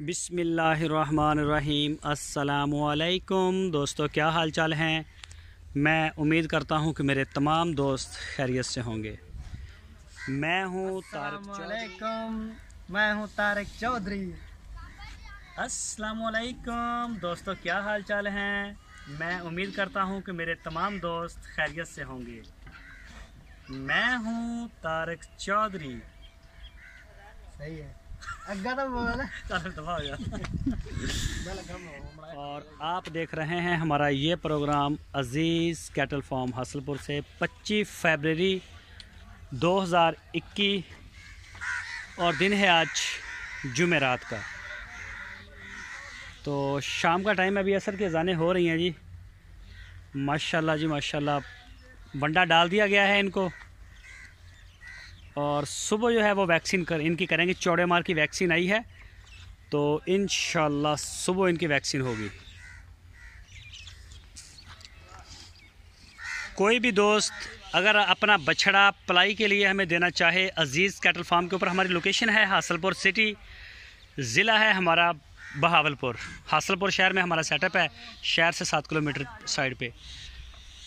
बिस्मिल्लाहिर्रहमानिर्रहीम। अस्सलामुअलैकुम दोस्तों, क्या हाल चाल हैं। मैं उम्मीद करता हूं कि मेरे तमाम दोस्त खैरियत से होंगे। मैं हूं तारिक चौधरी। अस्सलामुअलैकुम दोस्तों, क्या हाल चाल हैं। मैं उम्मीद करता हूं कि मेरे तमाम दोस्त खैरियत से होंगे। मैं हूं तारिक चौधरी। सही है, अग्गा तो बोल और आप देख रहे हैं हमारा ये प्रोग्राम अज़ीज़ कैटल फार्म हासलपुर से 25 फरवरी 2021 और दिन है आज जुमेरात का। तो शाम का टाइम, अभी असर की अज़ानें हो रही हैं जी। माशाल्लाह जी माशाल्लाह। वंडा डाल दिया गया है इनको और सुबह जो है वो वैक्सीन इनकी करेंगे। चौड़े मार की वैक्सीन आई है तो इंशाल्लाह सुबह इनकी वैक्सीन होगी। कोई भी दोस्त अगर अपना बछड़ा पलाई के लिए हमें देना चाहे, अज़ीज़ कैटल फार्म के ऊपर हमारी लोकेशन है हासलपुर सिटी, ज़िला है हमारा बहावलपुर। हासलपुर शहर में हमारा सेटअप है, शहर से 7 किलोमीटर साइड पे।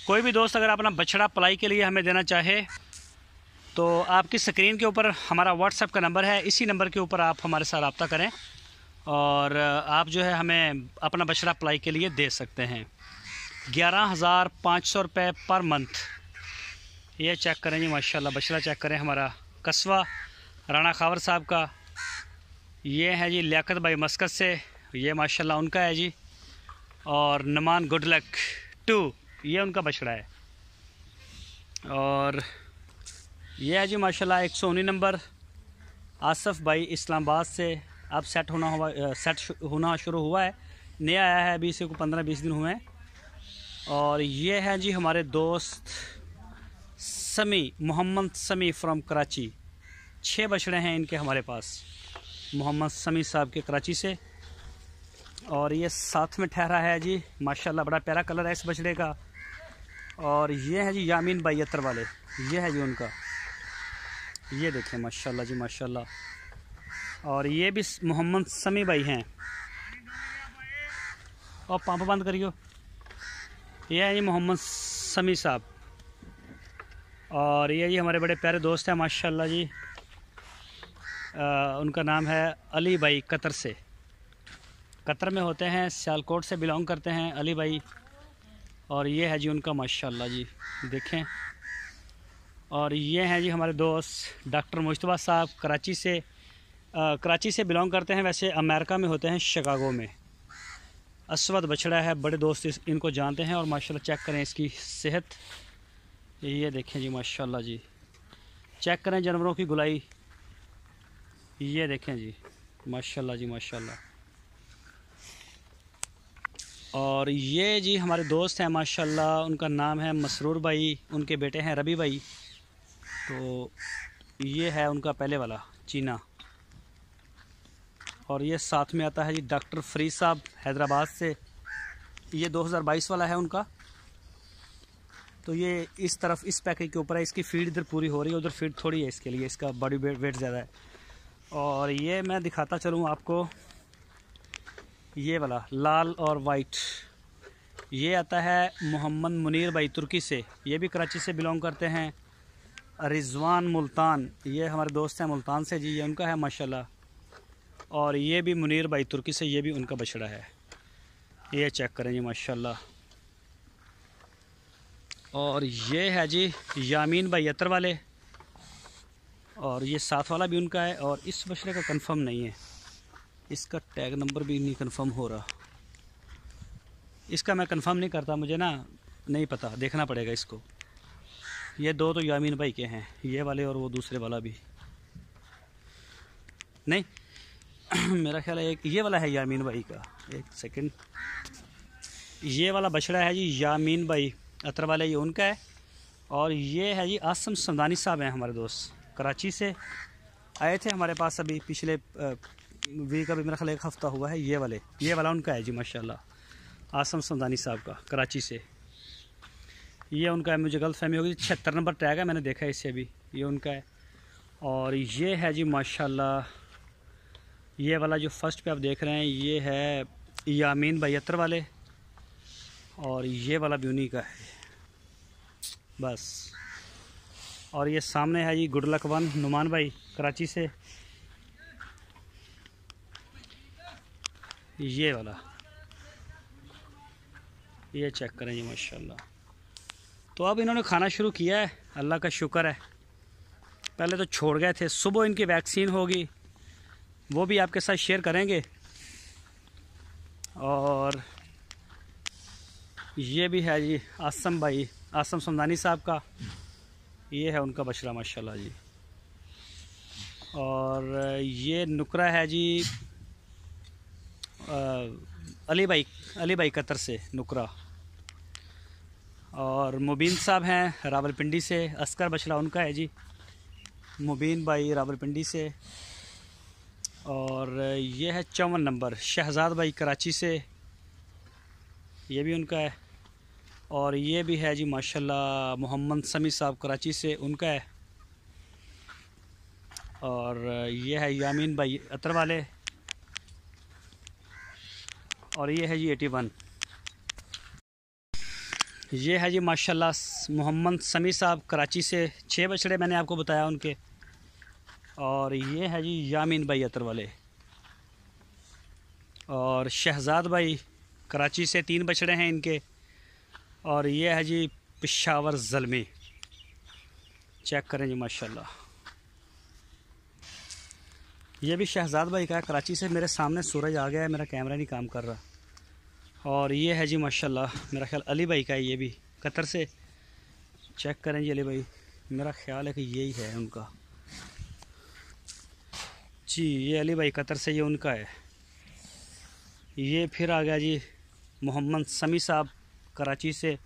कोई भी दोस्त अगर अपना बछड़ा पलाई के लिए हमें देना चाहे तो आपकी स्क्रीन के ऊपर हमारा व्हाट्सएप का नंबर है, इसी नंबर के ऊपर आप हमारे साथ रब्ता करें और आप जो है हमें अपना बछड़ा पलाई के लिए दे सकते हैं। 11,500 रुपये पर मंथ। ये चेक करें जी माशाल्लाह, बछड़ा चेक करें हमारा कस्बा राणा खावर साहब का। ये है जी लियाकत भाई मस्कत से, ये माशाल्लाह उनका है जी। और नमान गुड लक 2, ये उनका बछड़ा है। और ये है जी माशाल्लाह 119 नंबर आसफ़ भाई इस्लामाबाद से। अब सेट होना शुरू हुआ है, नया आया है, अभी इसे को 15-20 दिन हुए हैं। और ये है जी हमारे दोस्त समी, मोहम्मद समी फ्रॉम कराची। 6 बछड़े हैं इनके हमारे पास, मोहम्मद समी साहब के कराची से। और ये साथ में ठहरा है जी माशाल्लाह, बड़ा प्यारा कलर है इस बछड़े का। और ये है जी यामीन भाई अतर वाले, ये है जी उनका, ये देखें माशाल्लाह जी माशाल्लाह। और ये भी मोहम्मद समी भाई हैं। और पंप बंद करियो। ये है जी मोहम्मद समी साहब। और ये जी हमारे बड़े प्यारे दोस्त हैं माशाल्लाह जी। उनका नाम है अली भाई, कतर से, कतर में होते हैं, सियालकोट से बिलोंग करते हैं अली भाई। और ये है जी उनका माशाल्लाह जी, देखें। और ये हैं जी हमारे दोस्त डॉक्टर मुश्तबा साहब, कराची से बिलोंग करते हैं, वैसे अमेरिका में होते हैं, शिकागो में। असवद बछड़ा है, बड़े दोस्त इनको जानते हैं। और माशाल्लाह चेक करें इसकी सेहत, ये देखें जी माशाल्लाह जी। चेक करें जानवरों की गुलाई, ये देखें जी माशाल्लाह जी माशाल्लाह। और ये जी हमारे दोस्त हैं माशाल्लाह, उनका नाम है मसरूर भाई, उनके बेटे हैं रबी भाई। तो ये है उनका पहले वाला चीना। और ये साथ में आता है जी डॉक्टर फरीद साहब हैदराबाद से, ये 2022 वाला है उनका। तो ये इस तरफ इस पैकेज के ऊपर है, इसकी फीड इधर पूरी हो रही है, उधर फीड थोड़ी है, इसके लिए इसका बॉडी वेट ज़्यादा है। और ये मैं दिखाता चलूँ आपको, ये वाला लाल और वाइट, ये आता है मोहम्मद मुनीर भाई तुर्की से, ये भी कराची से बिलोंग करते हैं। रिजवान मुल्तान, ये हमारे दोस्त हैं मुल्तान से जी, ये उनका है माशाल्लाह। और ये भी मुनीर भाई तुर्की से, ये भी उनका बछड़ा है, ये चेक करें जी माशाल्लाह। और ये है जी यामीन भाई अतर वाले, और ये साथ वाला भी उनका है। और इस बछड़े का कंफर्म नहीं है, इसका टैग नंबर भी नहीं कंफर्म हो रहा, इसका मैं कंफर्म नहीं करता, मुझे ना नहीं पता, देखना पड़ेगा इसको। ये 2 तो यामीन भाई के हैं, ये वाले और वो दूसरे वाला भी नहीं मेरा ख्याल है एक ये वाला है यामीन भाई का। एक सेकंड, ये वाला बछड़ा है जी यामीन भाई अतर वाले, ये उनका है। और ये है जी आसम समदानी साहब हैं, हमारे दोस्त कराची से आए थे हमारे पास अभी पिछले वीक, अभी मेरा ख्याल 1 हफ़्ता हुआ है। ये वाला उनका है जी माशाल्लाह, आसम समदानी साहब का कराची से, ये उनका है। मुझे गलत फहमी होगी, 76 नंबर टैग है, मैंने देखा है इससे अभी, ये उनका है। और ये है जी माशाल्लाह, ये वाला जो फर्स्ट पे आप देख रहे हैं ये है यामीन भाई अतर वाले, और ये वाला भी उन्हीं का है बस। और ये सामने है जी गुड लक वन नुमान भाई कराची से, ये वाला ये चेक करें जी माशाल्लाह। तो अब इन्होंने खाना शुरू किया है, अल्लाह का शुक्र है। पहले तो छोड़ गए थे, सुबह इनकी वैक्सीन होगी वो भी आपके साथ शेयर करेंगे। और ये भी है जी आसम भाई, आसम समदानी साहब का, ये है उनका बछड़ा माशाल्लाह जी। और ये नुकरा है जी अली भाई कतर से नुकरा। और मुबीन साहब हैं रावलपिंडी से, अस्कर बछड़ा उनका है जी, मुबीन भाई रावलपिंडी से। और ये है 54 नंबर शहजाद भाई कराची से, ये भी उनका है। और ये भी है जी माशाल्लाह मोहम्मद समी साहब कराची से, उनका है। और ये है यामीन भाई अतर वाले। और ये है जी 81, ये है जी माशाल्लाह मोहम्मद समी साहब कराची से, 6 बछड़े मैंने आपको बताया उनके। और ये है जी यामीन भाई अतर वाले। और शहजाद भाई कराची से 3 बछड़े हैं इनके। और ये है जी पेशावर ज़ल्मी, चेक करें जी माशाल्लाह। ये भी शहजाद भाई का है कराची से। मेरे सामने सूरज आ गया है, मेरा कैमरा नहीं काम कर रहा। और ये है जी माशाल्लाह मेरा ख्याल अली भाई का है, ये भी कतर से, चेक करें जी अली भाई, मेरा ख्याल है कि यही है उनका जी। ये अली भाई कतर से, ये उनका है। ये फिर आ गया जी मोहम्मद समी साहब कराची से।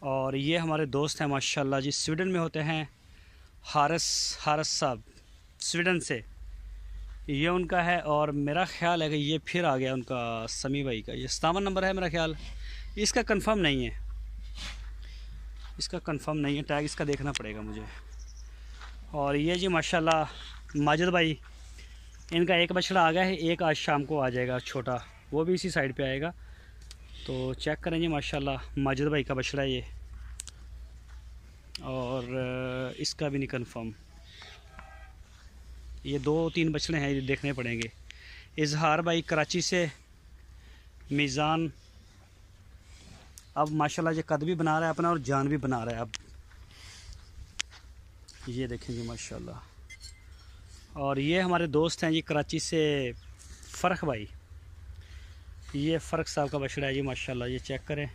और ये हमारे दोस्त हैं माशाल्लाह जी, स्वीडन में होते हैं, हारिस साहब स्वीडन से, ये उनका है। और मेरा ख्याल है कि ये फिर आ गया उनका समी भाई का, ये 57 नंबर है मेरा ख्याल। इसका कंफर्म नहीं है, इसका कंफर्म नहीं है, टैग इसका देखना पड़ेगा मुझे। और ये जी माशाल्लाह माजिद भाई, इनका एक बछड़ा आ गया है, एक आज शाम को आ जाएगा छोटा, वो भी इसी साइड पे आएगा। तो चेक करें जी माशाल्लाह माजिद भाई का बछड़ा है ये। और इसका भी नहीं कंफर्म, ये 2-3 बछड़े हैं, ये देखने पड़ेंगे। इजहार भाई कराची से, मीज़ान अब माशाल्लाह ये कद भी बना रहा है अपना और जान भी बना रहा है अब, ये देखें जी माशाल्लाह। और ये हमारे दोस्त हैं जी कराची से फ़र्क भाई, ये फ़र्क साहब का बछड़ा है जी माशाल्लाह, ये चेक करें।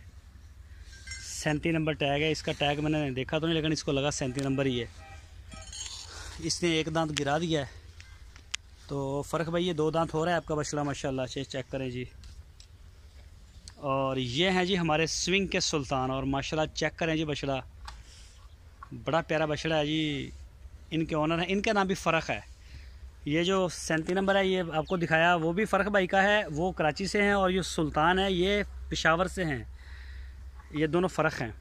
37 नंबर टैग है इसका, टैग मैंने देखा तो नहीं लेकिन इसको लगा 37 नंबर ही है। इसने एक दांत गिरा दिया है। तो फ़र्क भाई ये 2 दांत हो रहा है आपका बछड़ा माशाल्लाह से, चेक करें जी। और ये हैं जी हमारे स्विंग के सुल्तान, और माशाल्लाह चेक करें जी बछड़ा, बड़ा प्यारा बछड़ा है जी। इनके ओनर हैं, इनका नाम भी फ़र्क है। ये जो 37 नंबर है ये आपको दिखाया वो भी फ़र्क भाई का है, वो कराची से हैं। और ये सुल्तान है ये पेशावर से हैं, ये दोनों फ़र्क हैं।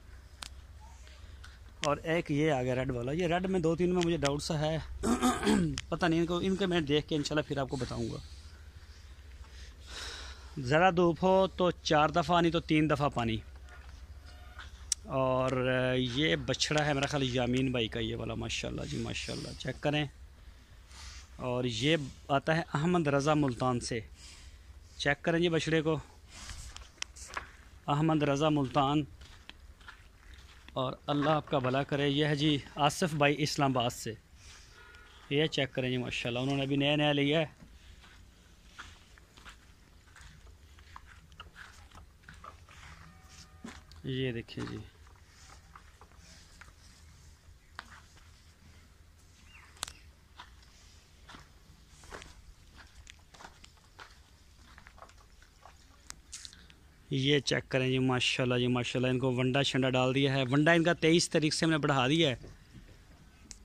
और एक ये आ गया रेड वाला, ये रेड में 2-3 में मुझे डाउट सा है पता नहीं, इनको मैं देख के इंशाल्लाह फिर आपको बताऊंगा। ज़रा धूप हो तो 4 दफ़ा नहीं तो 3 दफ़ा पानी। और ये बछड़ा है मेरा ख्याल यामीन भाई का, ये वाला माशाल्लाह जी माशाल्लाह, चेक करें। और ये आता है अहमद रज़ा मुल्तान से, चेक करें जी बछड़े को, अहमद रज़ा मुल्तान। और अल्लाह आपका भला करे। यह है जी आसिफ भाई इस्लामाबाद से, ये चेक करें जी माशाल्लाह, उन्होंने अभी नया लिया है। ये देखिए जी, ये चेक करें जी माशाल्लाह जी माशाल्लाह। इनको वंडा शंडा डाल दिया है, वंडा इनका 23 तारीख से हमने बढ़ा दिया है।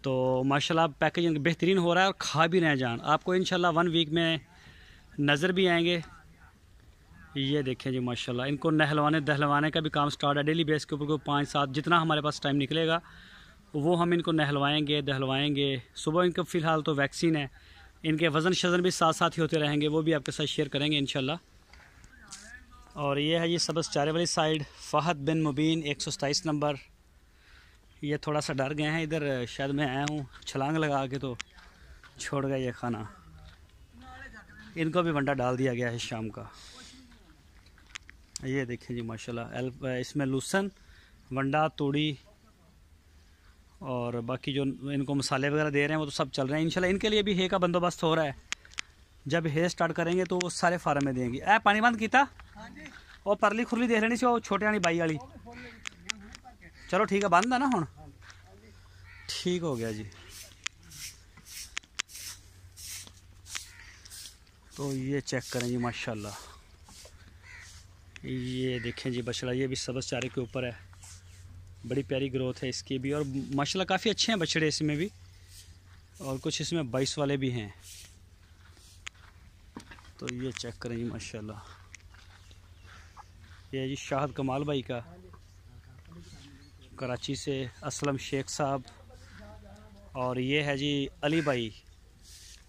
तो माशाल्लाह पैकेज इनका बेहतरीन हो रहा है और खा भी रहे हैं जान। आपको इंशाल्लाह 1 वीक में नज़र भी आएंगे। ये देखें जी माशाल्लाह, इनको नहलवाने दहलवाने का भी काम स्टार्ट है, डेली बेस के ऊपर कोई 5-7 जितना हमारे पास टाइम निकलेगा वो हम इनको नहलवाएंगे दहलवाएंगे। सुबह इनको फ़िलहाल तो वैक्सीन है, इनके वज़न शज़न भी साथ साथ ही होते रहेंगे, वो भी आपके साथ शेयर करेंगे इंशाल्लाह। और ये है जी सबस चारे वाली साइड, फ़हद बिन मुबीन 127 नंबर। ये थोड़ा सा डर गए हैं इधर, शायद मैं आया हूँ छलांग लगा के तो छोड़ गया ये खाना। इनको भी वंडा डाल दिया गया है शाम का। ये देखें जी माशाल्लाह, इसमें लूसन, वंडा, तूड़ी और बाकी जो इनको मसाले वगैरह दे रहे हैं वो तो सब चल रहे हैं इंशाल्लाह। इनके लिए भी हे का बंदोबस्त हो रहा है। जब हे स्टार्ट करेंगे तो वो सारे फार्म में देंगे। ए पानी बंद किया और परली खुरली देख लेनी सी, वो छोटे वाली बाई वाली। चलो ठीक है, बंद है ना हुण, ठीक हो गया जी। तो ये चेक करें जी माशाल्लाह, ये देखें जी बछड़ा, ये भी सबस चारे के ऊपर है। बड़ी प्यारी ग्रोथ है इसकी भी, और माशाल्लाह काफ़ी अच्छे हैं बछड़े इसमें भी, और कुछ इसमें 22 वाले भी हैं। तो ये चेक करें जी माशाल्लाह, ये जी शाहद कमाल भाई का, कराची से असलम शेख साहब। और ये है जी अली भाई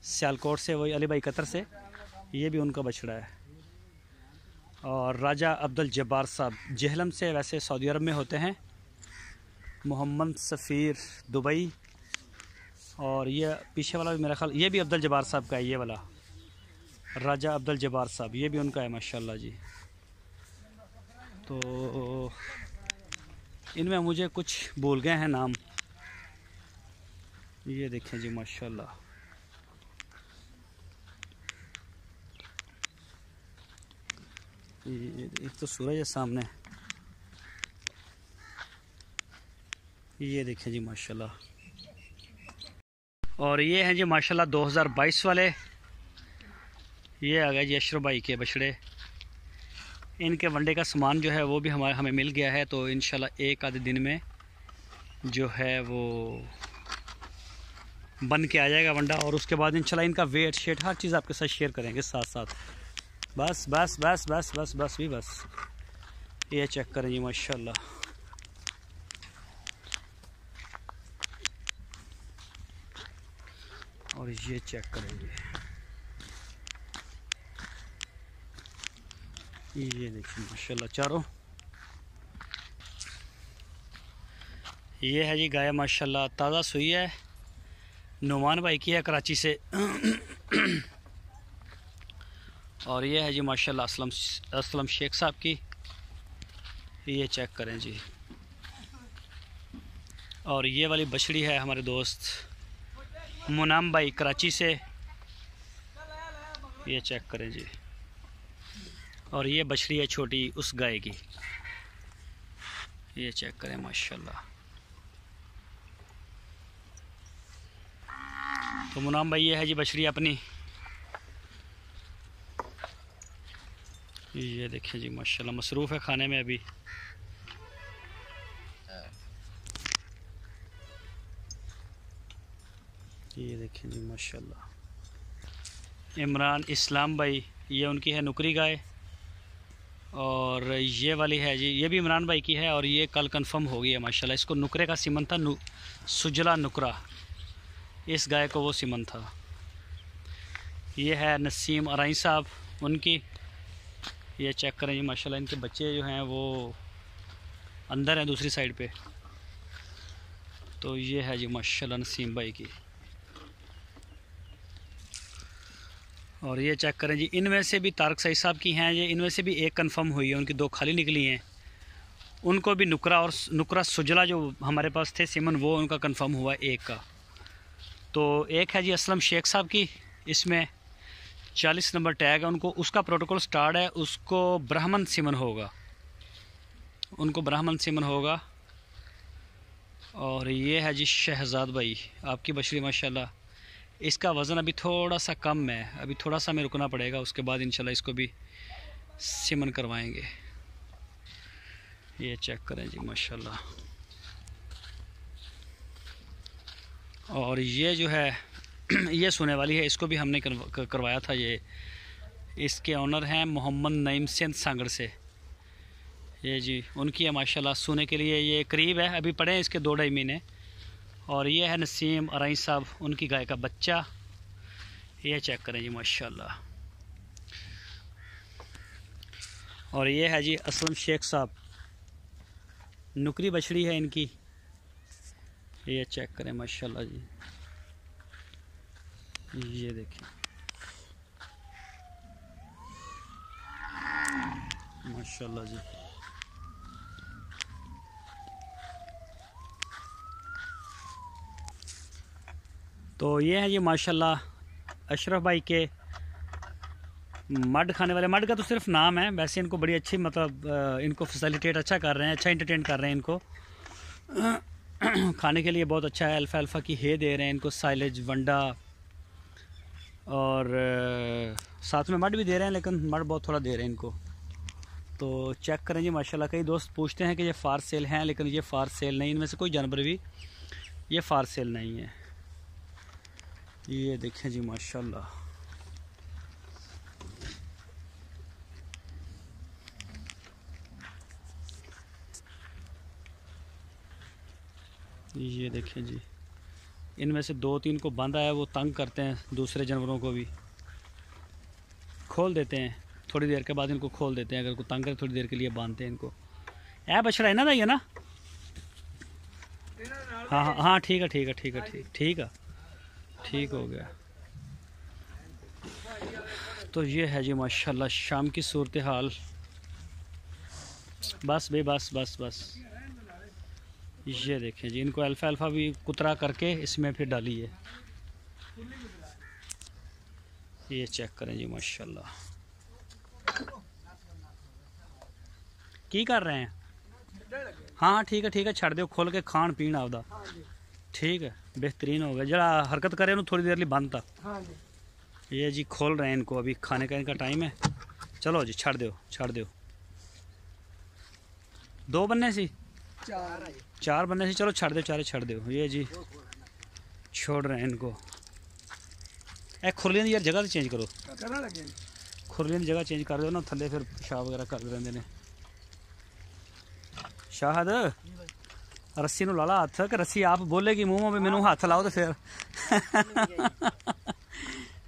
सियालकोट से, वही अली भाई कतर से, ये भी उनका बछड़ा है। और राजा अब्दुल जब्बार साहब जहलम से, वैसे सऊदी अरब में होते हैं। मोहम्मद सफ़ीर दुबई। और ये पीछे वाला भी मेरा ख्याल ये भी अब्दुल जब्बार साहब का है, ये वाला राजा अब्दुल जब्बार साहब, ये भी उनका है माशाल्लाह जी। तो इनमें मुझे कुछ भूल गए हैं नाम। ये देखें जी माशाल्लाह, एक तो सूरज है सामने। ये देखें जी माशाल्लाह। और ये हैं जी माशाल्लाह 2022 वाले। ये आ गए जी अशरफ भाई के बछड़े। इनके वनडे का सामान जो है वो भी हमें मिल गया है, तो इंशाल्लाह एक आधे दिन में जो है वो बन के आ जाएगा वंडा। और उसके बाद इंशाल्लाह इनका वेट शेट हर चीज़ आपके साथ शेयर करेंगे साथ साथ। बस बस बस बस बस बस भी बस। ये चेक करें जी माशाल्लाह, और ये चेक करेंगे, ये देखिए माशाल्लाह चारों। ये है जी गाय माशाल्लाह ताज़ा सुई है, नुमान भाई की है कराची से। और ये है जी माशाल्लाह असलम शेख साहब की। ये चेक करें जी। और ये वाली बछड़ी है हमारे दोस्त मुनाम भाई कराची से। ये चेक करें जी। और ये बछड़ी है छोटी उस गाय की। ये चेक करें माशाल्लाह। तो मुनाम भाई ये है जी बछड़ी अपनी। ये देखिए जी माशाल्लाह मसरूफ़ है खाने में अभी। ये देखिए जी माशाल्लाह। इमरान इस्लाम भाई, ये उनकी है नुकरी गाय। और ये वाली है जी, ये भी इमरान भाई की है, और ये कल कंफर्म हो गई है माशाल्लाह। इसको नुकरे का सीमन था, सुजला नुकरा, इस गाय को वो सीमन था। ये है नसीम अराई साहब उनकी। ये चेक करें जी माशाल्लाह, इनके बच्चे जो हैं वो अंदर हैं दूसरी साइड पे। तो ये है जी माशाल्लाह नसीम भाई की। और ये चेक करें जी, इनमें से भी तारक सईद साहब की हैं, ये इनमें से भी एक कंफर्म हुई है, उनकी 2 खाली निकली हैं। उनको भी नुकरा और नुकरा सुजला जो हमारे पास थे सिमन, वो उनका कंफर्म हुआ एक का। तो एक है जी असलम शेख साहब की, इसमें 40 नंबर टैग है उनको, उसका प्रोटोकॉल स्टार्ट है, उसको ब्राह्मण सिमन होगा, उनको ब्राह्मण सिमन होगा। और ये है जी शहजाद भाई आपकी बछड़ी माशाल्लाह। इसका वज़न अभी थोड़ा सा कम है, अभी थोड़ा सा हमें रुकना पड़ेगा, उसके बाद इंशाल्लाह इसको भी सिमन करवाएंगे। ये चेक करें जी माशाल्लाह। और ये जो है ये सोने वाली है, इसको भी हमने करवाया था। ये इसके ऑनर हैं मोहम्मद नईम सिंध सांगड़ से। ये जी उनकी है माशाल्लाह, सोने के लिए ये करीब है, अभी पड़े हैं इसके 2-2.5 महीने। और ये है नसीम अराई साहब उनकी गाय का बच्चा। ये चेक करें जी माशाल्लाह। और ये है जी असलम शेख साहब, नुकरी बछड़ी है इनकी। ये चेक करें माशाल्लाह जी, ये देखिए माशाल्लाह जी। तो ये है जी माशाल्लाह अशरफ भाई के मड खाने वाले। मड का तो सिर्फ नाम है, वैसे इनको बड़ी अच्छी मतलब इनको फैसिलिटेट अच्छा कर रहे हैं, अच्छा इंटरटेन कर रहे हैं इनको। खाने के लिए बहुत अच्छा है। अल्फ़ा अल्फ़ा की हे दे रहे हैं इनको, साइलेज वंडा, और साथ में मड भी दे रहे हैं, लेकिन मड बहुत थोड़ा दे रहे हैं इनको। तो चेक करें जी माशाल्लाह। कई दोस्त पूछते हैं कि ये फार सेल हैं, लेकिन ये फार सेल नहीं, इनमें से कोई जानवर भी ये फार सेल नहीं है। ये देखें जी माशाल्लाह। ये देखें जी, इनमें से 2-3 को बांधा है, वो तंग करते हैं दूसरे जानवरों को भी। खोल देते हैं थोड़ी देर के बाद, इनको खोल देते हैं। अगर को तंग करे थोड़ी देर के लिए बांधते हैं इनको। ऐ बछड़ा है ना, ये ना। हाँ हाँ हाँ, ठीक है ठीक है ठीक है ठीक ठीक है, ठीक हो गया। तो ये है जी माशाल्लाह शाम की सूरत हाल। बस भाई बस बस बस। ये देखें जी, इनको अल्फ़ा अल्फ़ा भी कुतरा करके इसमें फिर डाली है। ये चेक करें जी माशाल्लाह। की कर रहे हैं? हाँ ठीक है, छड़ दो खोल के खान पीन आपदा। ठीक है, बेहतरीन हो गया। जरा हरकत करे उन्होंने थोड़ी देर लिए बंद था। ये जी खोल रहे हैं इनको, अभी खाने का इनका टाइम है। चलो जी छड़ दो। 2 बनने सी 4 बनने से, चलो छड़ दो। ये जी छोड़ रहे हैं इनको। ए खुरलियां यार जगह तो चेंज करो, खुरलियां जगह चेंज कर दो ना, थले फिर पेशाब वगैरह कर देंगे ने। शाहद रस्सी नूं ला ला हथ, कि रस्सी आप बोलेगी मूँह में मैनू हथ लाओ तो फिर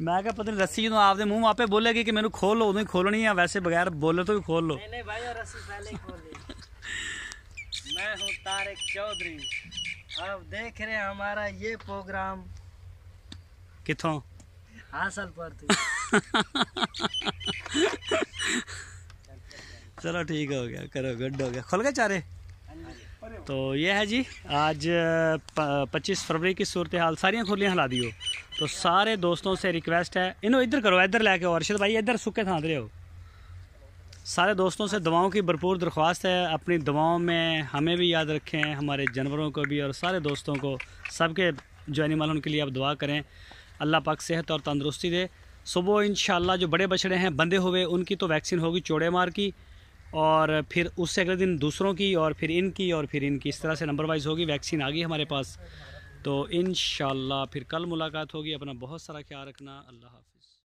मैं क्या पता नहीं, रस्सी जो आपके मुँह आपे बोलेगी कि मैनू खोल लो, उदों ही खोलनी है। वैसे बगैर बोले तो भी खोल लो। नहीं भाई, रस्सी पहले ही खोल ली। मैं हूँ तारिक चौधरी, अब देख रहे हैं हमारा ये प्रोग्राम। किथों? हासिल पर चलो ठीक हो गया, करो गुड हो गया। खुल गए चारे। तो ये है जी आज 25 फरवरी की सूरत हाल। सारियाँ खुरलियाँ हिला दियो। तो सारे दोस्तों से रिक्वेस्ट है, इन्हों इधर करो, इधर लेके आओ अरशद भाई, इधर सुखे थां दे हो। सारे दोस्तों से दुआओं की भरपूर दरख्वास्त है, अपनी दुआओं में हमें भी याद रखें, हमारे जानवरों को भी, और सारे दोस्तों को, सबके जो एनिमल उनके लिए आप दुआ करें। अल्लाह पाक सेहत और तंदुरुस्ती दे। सुबह इंशाल्लाह जो बड़े बछड़े हैं बंधे हुए, उनकी तो वैक्सीन होगी चौड़े मार की, और फिर उससे अगले दिन दूसरों की, और फिर इनकी, और फिर इनकी, इस तरह से नंबर वाइज होगी। वैक्सीन आ गई हमारे पास। तो इंशाल्लाह फिर कल मुलाकात होगी। अपना बहुत सारा ख्याल रखना। अल्लाह हाफ़िज़।